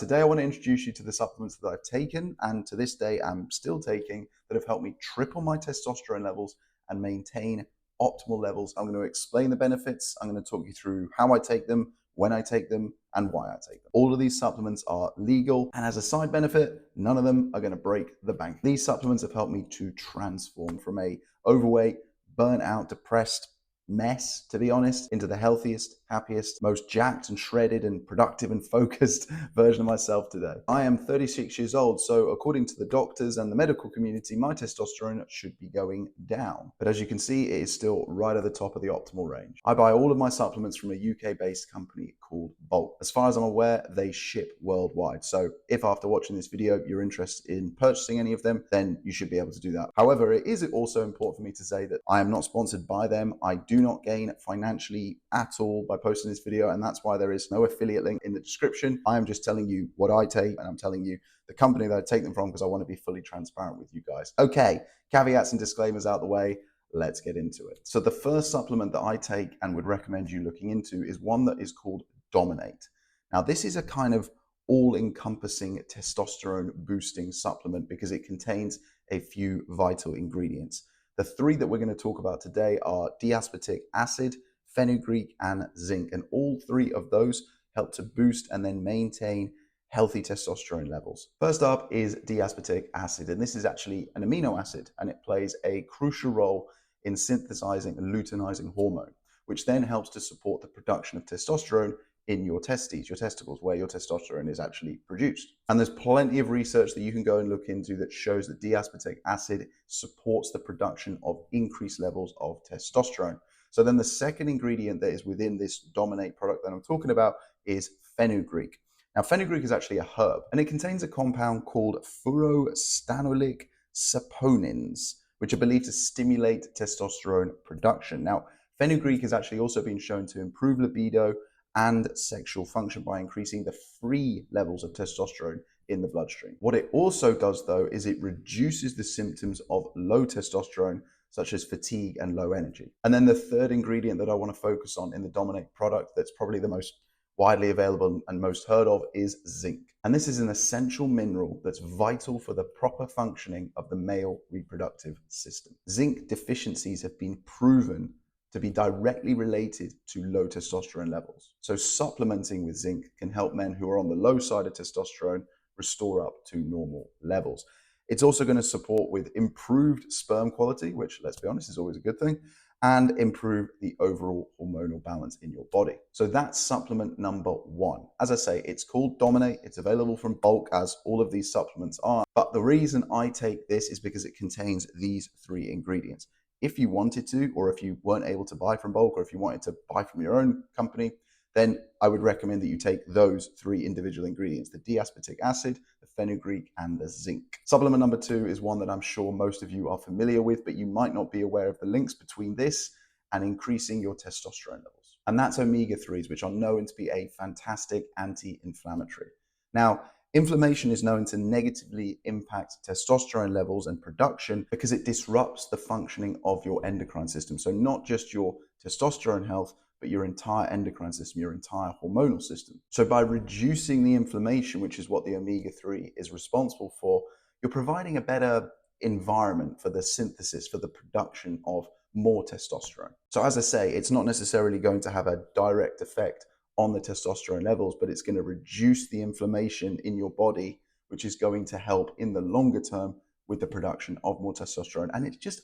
Today, I want to introduce you to the supplements that I've taken and to this day I'm still taking that have helped me triple my testosterone levels and maintain optimal levels. I'm going to explain the benefits. I'm going to talk you through how I take them, when I take them, and why I take them. All of these supplements are legal, and as a side benefit, none of them are going to break the bank. These supplements have helped me to transform from a overweight, burnt out, depressed mess, to be honest, into the healthiest, happiest, most jacked and shredded and productive and focused version of myself today. I am 36 years old, so according to the doctors and the medical community, my testosterone should be going down. But as you can see, it is still right at the top of the optimal range. I buy all of my supplements from a UK-based company called Bulk. As far as I'm aware, they ship worldwide. So if after watching this video, you're interested in purchasing any of them, then you should be able to do that. However, it is also important for me to say that I am not sponsored by them. I do not gain financially at all by posting this video, and that's why there is no affiliate link in the description. I am just telling you what I take, and I'm telling you the company that I take them from because I want to be fully transparent with you guys. Okay, caveats and disclaimers out the way. Let's get into it. So the first supplement that I take and would recommend you looking into is one that is called Dominate. Now, this is a kind of all-encompassing testosterone boosting supplement because it contains a few vital ingredients. The three that we're going to talk about today are D-aspartic acid, fenugreek, and zinc. And all three of those help to boost and then maintain healthy testosterone levels. First up is D-aspartic acid, and this is actually an amino acid, and it plays a crucial role in synthesizing a luteinizing hormone, which then helps to support the production of testosterone in your testes, your testicles, where your testosterone is actually produced. And there's plenty of research that you can go and look into that shows that D-aspartic acid supports the production of increased levels of testosterone. So then the second ingredient that is within this Dominate product that I'm talking about is fenugreek. Now, fenugreek is actually a herb, and it contains a compound called furostanolic saponins, which are believed to stimulate testosterone production. Now, fenugreek has actually also been shown to improve libido and sexual function by increasing the free levels of testosterone in the bloodstream. What it also does, though, is it reduces the symptoms of low testosterone, such as fatigue and low energy. And then the third ingredient that I want to focus on in the Dominate product that's probably the most widely available and most heard of is zinc. And this is an essential mineral that's vital for the proper functioning of the male reproductive system. Zinc deficiencies have been proven to be directly related to low testosterone levels. So supplementing with zinc can help men who are on the low side of testosterone restore up to normal levels. It's also going to support with improved sperm quality, which, let's be honest, is always a good thing, and improve the overall hormonal balance in your body. So that's supplement number one. As I say, it's called Dominate. It's available from Bulk, as all of these supplements are. But the reason I take this is because it contains these three ingredients. If you wanted to, or if you weren't able to buy from Bulk, or if you wanted to buy from your own company, then I would recommend that you take those three individual ingredients: the D-aspartic acid, the fenugreek, and the zinc. Supplement number two is one that I'm sure most of you are familiar with, but you might not be aware of the links between this and increasing your testosterone levels. And that's omega-3s, which are known to be a fantastic anti-inflammatory. Now, inflammation is known to negatively impact testosterone levels and production because it disrupts the functioning of your endocrine system. So not just your testosterone health, but your entire endocrine system, your entire hormonal system. So by reducing the inflammation, which is what the omega-3 is responsible for, you're providing a better environment for the synthesis, for the production of more testosterone. So as I say, it's not necessarily going to have a direct effect on the testosterone levels, but it's going to reduce the inflammation in your body, which is going to help in the longer term with the production of more testosterone. And it's just,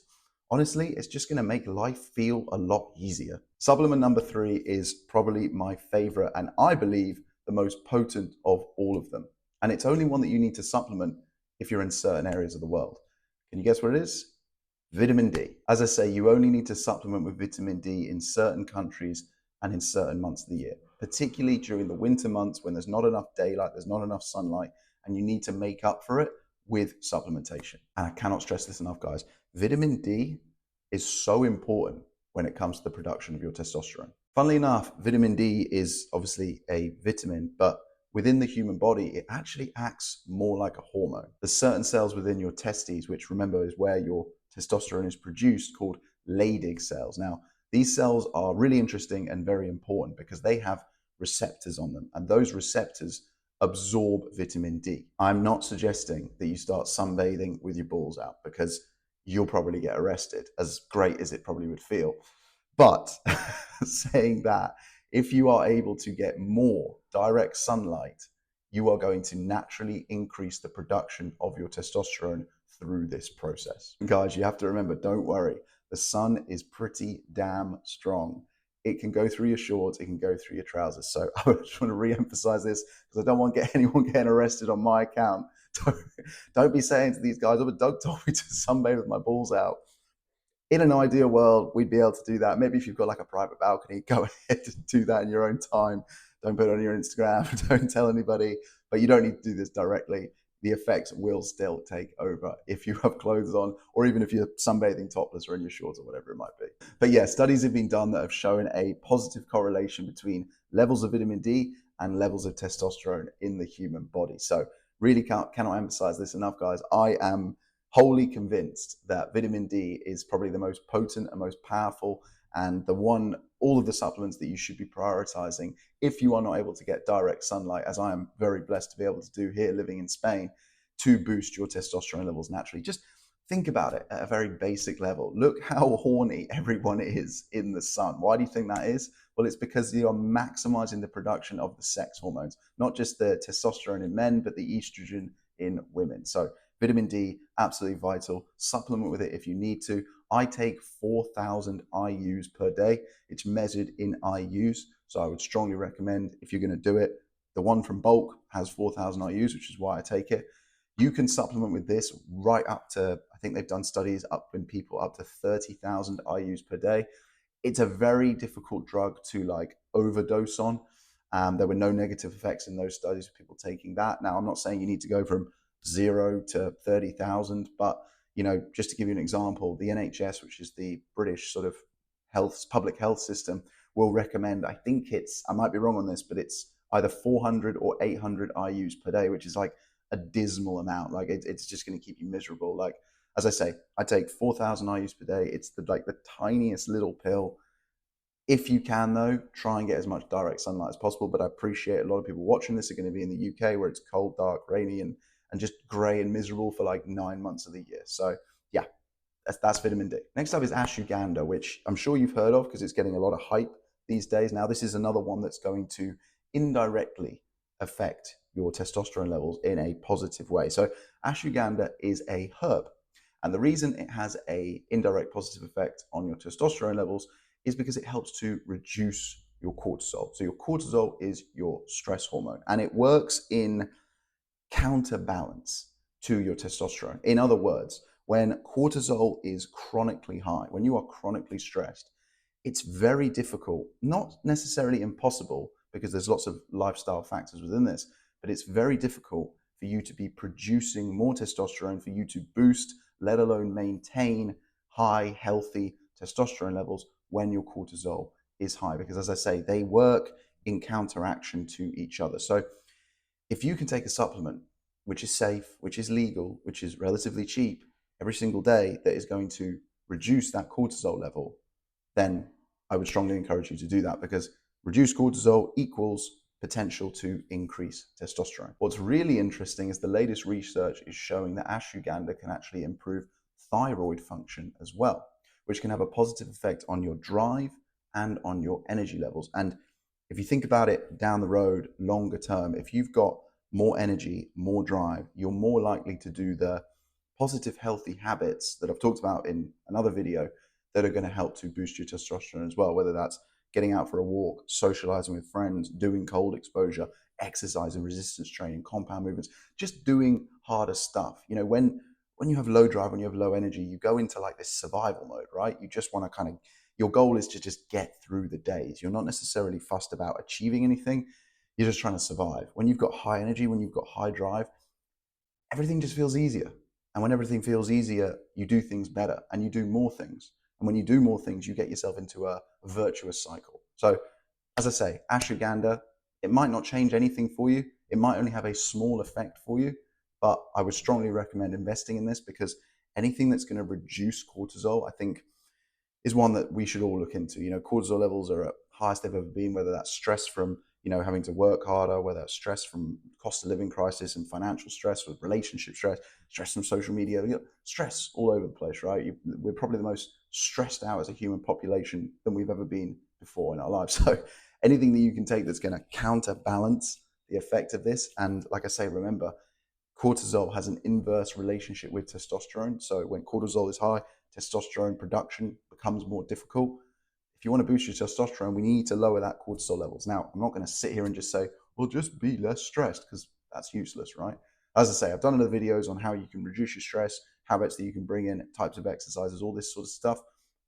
honestly, it's just going to make life feel a lot easier. Supplement number three is probably my favorite, and I believe the most potent of all of them. And it's only one that you need to supplement if you're in certain areas of the world. Can you guess what it is? Vitamin D. As I say, you only need to supplement with vitamin D in certain countries and in certain months of the year, particularly during the winter months when there's not enough daylight, there's not enough sunlight, and you need to make up for it with supplementation. And I cannot stress this enough, guys. Vitamin D is so important when it comes to the production of your testosterone. Funnily enough, vitamin D is obviously a vitamin, but within the human body, it actually acts more like a hormone. There's certain cells within your testes, which, remember, is where your testosterone is produced, called Leydig cells. Now, these cells are really interesting and very important because they have receptors on them, and those receptors absorb vitamin D. I'm not suggesting that you start sunbathing with your balls out because you'll probably get arrested, as great as it probably would feel. But saying that, if you are able to get more direct sunlight, you are going to naturally increase the production of your testosterone through this process. Guys, you have to remember, don't worry, the sun is pretty damn strong. It can go through your shorts, it can go through your trousers. So I just want to re-emphasize this because I don't want anyone getting arrested on my account. Don't be saying to these guys, oh, but Doug told me to sunbathe with my balls out. In an ideal world, we'd be able to do that. Maybe if you've got like a private balcony, go ahead and do that in your own time. Don't put it on your Instagram. Don't tell anybody. But you don't need to do this directly. The effects will still take over if you have clothes on, or even if you're sunbathing topless or in your shorts or whatever it might be. But yeah, studies have been done that have shown a positive correlation between levels of vitamin D and levels of testosterone in the human body. So really cannot emphasize this enough, guys. I am wholly convinced that vitamin D is probably the most potent and most powerful, and all of the supplements that you should be prioritizing if you are not able to get direct sunlight, as I am very blessed to be able to do here living in Spain, to boost your testosterone levels naturally. Just think about it at a very basic level. Look how horny everyone is in the sun. Why do you think that is? Well, it's because you are maximizing the production of the sex hormones, not just the testosterone in men, but the estrogen in women. So vitamin D, absolutely vital. Supplement with it if you need to. I take 4,000 IUs per day. It's measured in IUs. So I would strongly recommend, if you're going to do it, the one from bulk has 4,000 IUs, which is why I take it. You can supplement with this right up to, I think they've done studies up in people up to 30,000 IUs per day. It's a very difficult drug to like overdose on. There were no negative effects in those studies of people taking that. Now, I'm not saying you need to go from 0 to 30,000, but just to give you an example, the NHS, which is the British sort of public health system, will recommend, I think I might be wrong on this, but it's either 400 or 800 IUs per day, which is like a dismal amount. Like it's just going to keep you miserable. Like, as I say, I take 4,000 IUs per day. It's the tiniest little pill. If you can, though, try and get as much direct sunlight as possible. But I appreciate a lot of people watching this are going to be in the UK, where it's cold, dark, rainy, and just grey and miserable for like 9 months of the year. So yeah, that's vitamin D. Next up is ashwagandha, which I'm sure you've heard of because it's getting a lot of hype these days. Now, this is another one that's going to indirectly affect your testosterone levels in a positive way. So ashwagandha is a herb. And the reason it has an indirect positive effect on your testosterone levels is because it helps to reduce your cortisol. So your cortisol is your stress hormone, and it works in counterbalance to your testosterone. In other words, when cortisol is chronically high, when you are chronically stressed, it's very difficult, not necessarily impossible, because there's lots of lifestyle factors within this, but it's very difficult for you to be producing more testosterone, for you to boost, let alone maintain high, healthy testosterone levels when your cortisol is high. Because as I say, they work in counteraction to each other. So if you can take a supplement which is safe, which is legal, which is relatively cheap every single day, that is going to reduce that cortisol level, then I would strongly encourage you to do that, because reduced cortisol equals potential to increase testosterone. What's really interesting is the latest research is showing that ashwagandha can actually improve thyroid function as well, which can have a positive effect on your drive and on your energy levels. And if you think about it down the road, longer term, if you've got more energy, more drive, you're more likely to do the positive, healthy habits that I've talked about in another video that are going to help to boost your testosterone as well, whether that's getting out for a walk, socializing with friends, doing cold exposure, exercising, resistance training, compound movements, just doing harder stuff. When you have low drive, when you have low energy, you go into like this survival mode, right? You just want to your goal is to just get through the days. You're not necessarily fussed about achieving anything. You're just trying to survive. When you've got high energy, when you've got high drive, everything just feels easier. And when everything feels easier, you do things better and you do more things. And when you do more things, you get yourself into a virtuous cycle. So, as I say, ashwagandha, it might not change anything for you. It might only have a small effect for you, but I would strongly recommend investing in this, because anything that's going to reduce cortisol, I think, is one that we should all look into. Cortisol levels are at highest they've ever been, whether that's stress from having to work harder, whether it's stress from cost of living crisis and financial stress, or relationship stress, stress from social media, stress all over the place, right? We're probably the most stressed out as a human population than we've ever been before in our lives. So anything that you can take that's going to counterbalance the effect of this, and like I say, remember, cortisol has an inverse relationship with testosterone. So when cortisol is high, testosterone production becomes more difficult. If you want to boost your testosterone, we need to lower that cortisol levels. Now, I'm not going to sit here and just say, well, just be less stressed, because that's useless, right? As I say, I've done other videos on how you can reduce your stress, habits that you can bring in, types of exercises, all this sort of stuff.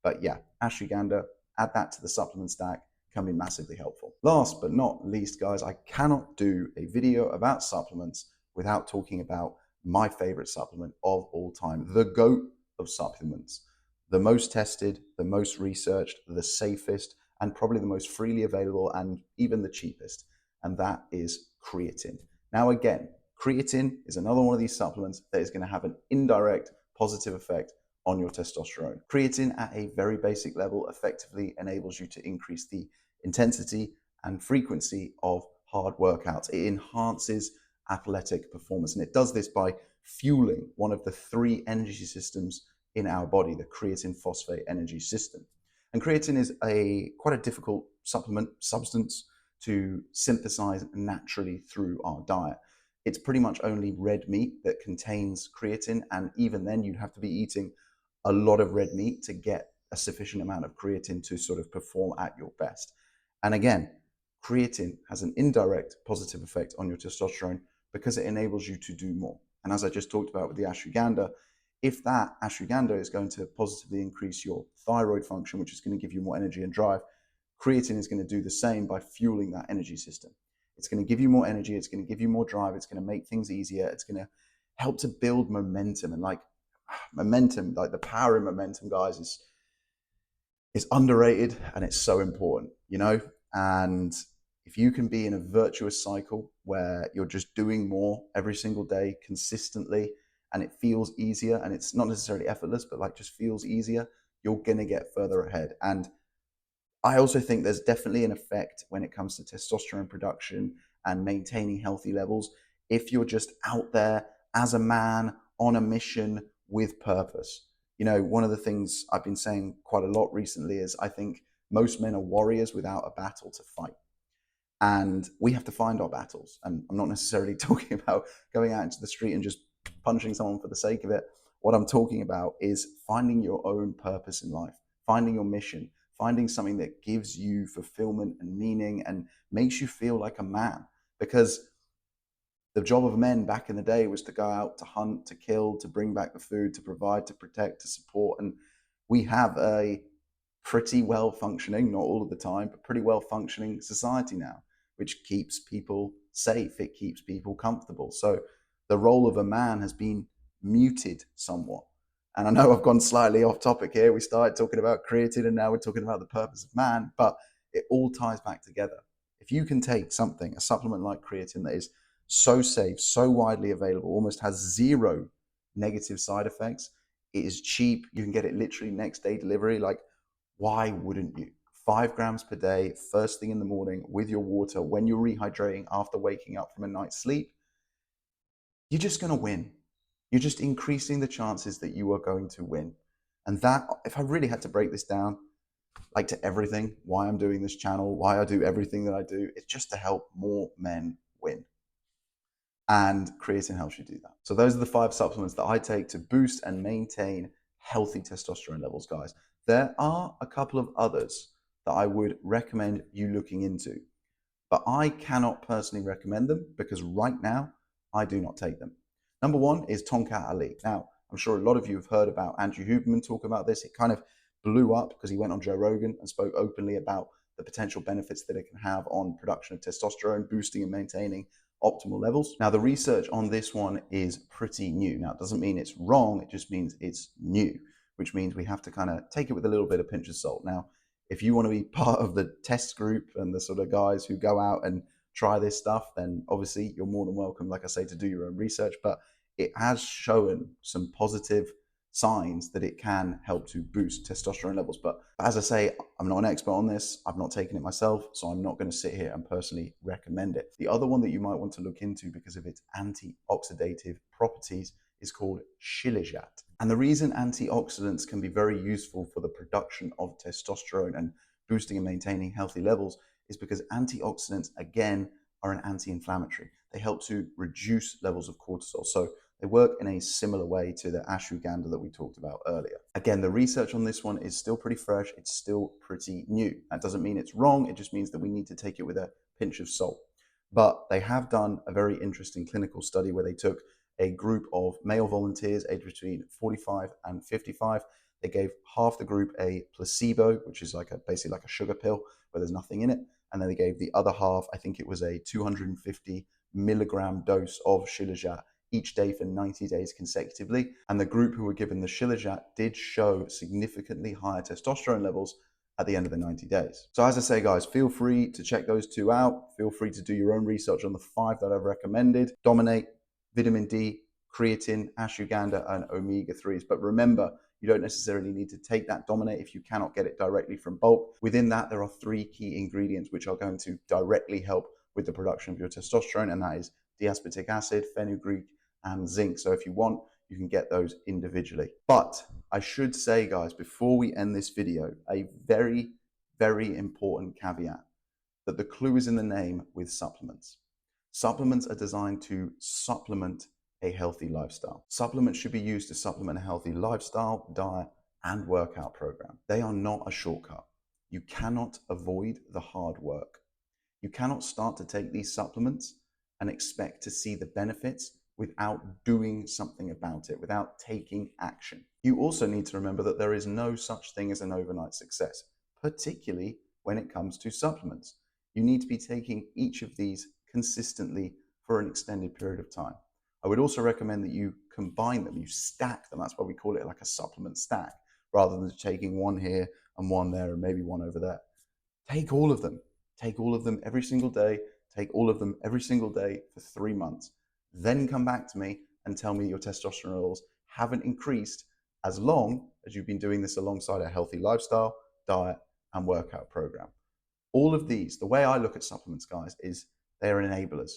But yeah, ashwagandha, add that to the supplement stack, can be massively helpful. Last but not least, guys, I cannot do a video about supplements without talking about my favorite supplement of all time, the GOAT of supplements, the most tested, the most researched, the safest, and probably the most freely available, and even the cheapest, and that is creatine. Now again, creatine is another one of these supplements that is going to have an indirect positive effect on your testosterone. Creatine at a very basic level effectively enables you to increase the intensity and frequency of hard workouts. It enhances athletic performance, and it does this by fueling one of the 3 energy systems in our body, the creatine phosphate energy system. And creatine is quite a difficult supplement substance to synthesize naturally through our diet. It's pretty much only red meat that contains creatine, and even then you'd have to be eating a lot of red meat to get a sufficient amount of creatine to sort of perform at your best. And again, creatine has an indirect positive effect on your testosterone because it enables you to do more. And as I just talked about with the ashwagandha, if that ashwagandha is going to positively increase your thyroid function, which is going to give you more energy and drive, creatine is going to do the same by fueling that energy system. It's going to give you more energy, it's going to give you more drive, it's going to make things easier, it's going to help to build momentum. And momentum, like the power in momentum, guys, is underrated, and it's so important, and if you can be in a virtuous cycle where you're just doing more every single day consistently, and it feels easier, and it's not necessarily effortless, but just feels easier, you're gonna get further ahead. And I also think there's definitely an effect when it comes to testosterone production and maintaining healthy levels if you're just out there as a man on a mission with purpose. One of the things I've been saying quite a lot recently is I think most men are warriors without a battle to fight. And we have to find our battles. And I'm not necessarily talking about going out into the street and just punching someone for the sake of it. What I'm talking about is finding your own purpose in life, finding your mission, finding something that gives you fulfillment and meaning and makes you feel like a man. Because the job of men back in the day was to go out to hunt, to kill, to bring back the food, to provide, to protect, to support. And we have a pretty well functioning, not all of the time, but pretty well functioning society now, which keeps people safe. It keeps people comfortable. So the role of a man has been muted somewhat. And I know I've gone slightly off topic here. We started talking about creatine and now we're talking about the purpose of man, but it all ties back together. If you can take something, a supplement like creatine that is so safe, so widely available, almost has 0 negative side effects, it is cheap, you can get it literally next day delivery, why wouldn't you? 5 grams per day, first thing in the morning with your water, when you're rehydrating after waking up from a night's sleep, you're just going to win. You're just increasing the chances that you are going to win. And that, if I really had to break this down, to everything, why I'm doing this channel, why I do everything that I do, it's just to help more men win. And creatine helps you do that. So those are the 5 supplements that I take to boost and maintain healthy testosterone levels, guys. There are a couple of others that I would recommend you looking into, but I cannot personally recommend them because right now I do not take them. Number 1 is Tonkat Ali. Now, I'm sure a lot of you have heard about Andrew Huberman talk about this. It kind of blew up because he went on Joe Rogan and spoke openly about the potential benefits that it can have on production of testosterone, boosting and maintaining optimal levels. Now, the research on this one is pretty new. Now, it doesn't mean it's wrong, it just means it's new, which means we have to kind of take it with a little bit of pinch of salt. Now, if you want to be part of the test group and the sort of guys who go out and try this stuff, then obviously you're more than welcome, like I say, to do your own research. But it has shown some positive signs that it can help to boost testosterone levels. But as I say, I'm not an expert on this. I've not taken it myself, so I'm not going to sit here and personally recommend it. The other one that you might want to look into because of its antioxidative properties is called shilajit. And the reason antioxidants can be very useful for the production of testosterone and boosting and maintaining healthy levels is because antioxidants, again, are an anti-inflammatory. They help to reduce levels of cortisol. So they work in a similar way to the ashwagandha that we talked about earlier. Again, the research on this one is still pretty fresh. It's still pretty new. That doesn't mean it's wrong. It just means that we need to take it with a pinch of salt. But they have done a very interesting clinical study where they took a group of male volunteers aged between 45 and 55. They gave half the group a placebo, which is basically like a sugar pill where there's nothing in it. And then they gave the other half, I think it was a 250 milligram dose of shilajit each day for 90 days consecutively. And the group who were given the shilajit did show significantly higher testosterone levels at the end of the 90 days. So as I say, guys, feel free to check those two out. Feel free to do your own research on the 5 that I've recommended. Dominate, vitamin D, creatine, ashwagandha, and omega-3s. But remember, you don't necessarily need to take that Dominate if you cannot get it directly from bulk. Within that, there are 3 key ingredients which are going to directly help with the production of your testosterone, and that is D-aspartic acid, fenugreek, and zinc. So if you want, you can get those individually. But I should say, guys, before we end this video, a very, very important caveat that the clue is in the name with supplements. Supplements are designed to supplement a healthy lifestyle. Supplements should be used to supplement a healthy lifestyle, diet, and workout program. They are not a shortcut. You cannot avoid the hard work. You cannot start to take these supplements and expect to see the benefits without doing something about it, without taking action. You also need to remember that there is no such thing as an overnight success, particularly when it comes to supplements. You need to be taking each of these consistently for an extended period of time. I would also recommend that you combine them, you stack them. That's why we call it like a supplement stack, rather than taking one here and one there and maybe one over there. Take all of them. Take all of them every single day. Take all of them every single day for 3 months. Then come back to me and tell me your testosterone levels haven't increased as long as you've been doing this alongside a healthy lifestyle, diet, and workout program. All of these, the way I look at supplements, guys, is they're enablers.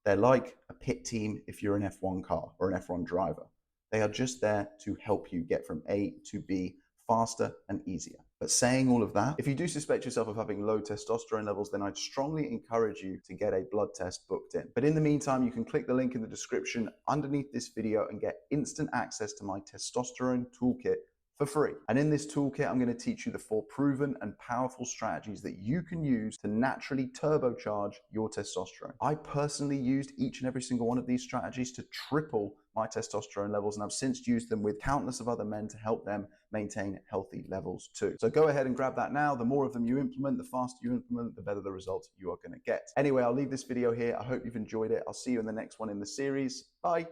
They're like a pit team if you're an F1 car or an F1 driver. They are just there to help you get from A to B faster and easier. But saying all of that, if you do suspect yourself of having low testosterone levels, then I'd strongly encourage you to get a blood test booked in. But in the meantime, you can click the link in the description underneath this video and get instant access to my Testosterone Toolkit for free. And in this toolkit, I'm going to teach you the 4 proven and powerful strategies that you can use to naturally turbocharge your testosterone. I personally used each and every single one of these strategies to triple my testosterone levels, and I've since used them with countless of other men to help them maintain healthy levels too. So go ahead and grab that now. The more of them you implement, the faster you implement, the better the results you are going to get. Anyway, I'll leave this video here. I hope you've enjoyed it. I'll see you in the next one in the series. Bye.